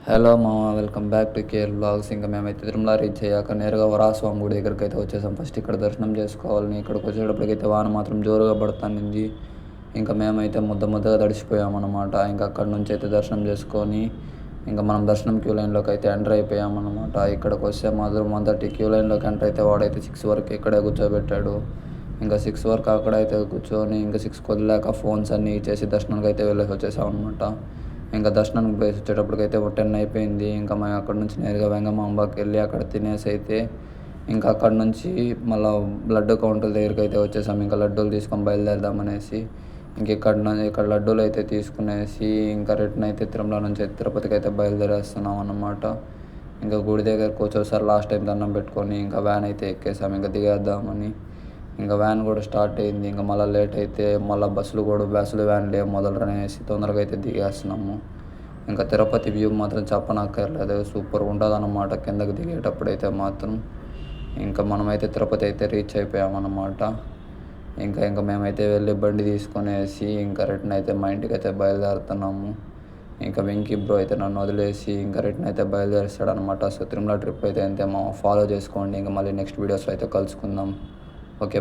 Hello మామ, welcome back to Care Blogs. ఇంకా మేమైతే తిరుమల రీచ్ అయ్యాక నేరుగా వరాస్వామి గుడి దగ్గరికి అయితే వచ్చేసాం. ఫస్ట్ ఇక్కడ దర్శనం చేసుకోవాలని ఇక్కడికి వచ్చేటప్పటికైతే వాన మాత్రం జోరుగా పడుతుంది. ఇంకా మేమైతే ముద్దగా తడిసిపోయామన్నమాట. ఇంకా అక్కడ నుంచి అయితే దర్శనం చేసుకొని ఇంకా మనం దర్శనం క్యూ లైన్లోకి అయితే ఎంటర్ అయిపోయామన్నమాట. ఇక్కడికి వస్తే మాత్రం మొదటి క్యూ లైన్లోకి ఎంటర్ అయితే వాడైతే 6 వరకు ఇక్కడే కూర్చోబెట్టాడు. ఇంకా 6 వరకు అక్కడైతే కూర్చొని ఇంకా 6 వదిలేక ఫోన్స్ అన్నీ ఇచ్చేసి దర్శనానికి అయితే వెళ్ళేసి వచ్చేసాం అనమాట. ఇంకా దర్శనానికి పోయి వచ్చేటప్పటికైతే 10 అయిపోయింది. ఇంకా మేము అక్కడ నుంచి నేరుగా వెంగమాంబకి వెళ్ళి అక్కడ తినేసి అయితే ఇంకా అక్కడ నుంచి మళ్ళీ లడ్డు కౌంటర్ దగ్గరికి అయితే వచ్చేసాం. ఇంకా లడ్డూలు తీసుకొని బయలుదేరదామనేసి ఇంక ఇక్కడ లడ్డూలు అయితే తీసుకునేసి ఇంకా రిటర్న్ అయితే తిరుమల నుంచి తిరుపతికి అయితే బయలుదేరేస్తున్నాం అన్నమాట. ఇంకా గుడి దగ్గరకు వచ్చేసారి లాస్ట్ టైం దండం పెట్టుకొని ఇంకా వ్యాన్ అయితే ఎక్కేసాం ఇంకా దిగేద్దామని. ఇంకా వ్యాన్ కూడా స్టార్ట్ అయింది. ఇంకా మళ్ళీ లేట్ అయితే మళ్ళీ బస్సులు వ్యాన్లు ఏం మొదలరనేసి తొందరగా అయితే దిగేస్తున్నాము. ఇంకా తిరుపతి వ్యూ మాత్రం చెప్పనక్కర్లేదు, సూపర్ ఉంటుంది అన్నమాట కిందకి దిగేటప్పుడు మాత్రం. ఇంకా మనమైతే తిరుపతి అయితే రీచ్ అయిపోయామన్నమాట. ఇంకా మేమైతే వెళ్ళి బండి తీసుకునేసి ఇంకా రిటర్న్ అయితే మా ఇంటికి అయితే బయలుదేరుతున్నాము. ఇంకా వెంకీ బ్రో అయితే నన్ను వదిలేసి ఇంకా రిటర్న్ అయితే బయలుదేరిస్తాడనమాట. సో తిరుమల ట్రిప్ అయితే అంతే, ఫాలో చేసుకోండి. ఇంకా మళ్ళీ నెక్స్ట్ వీడియోస్లో అయితే కలుసుకుందాం. ఓకే.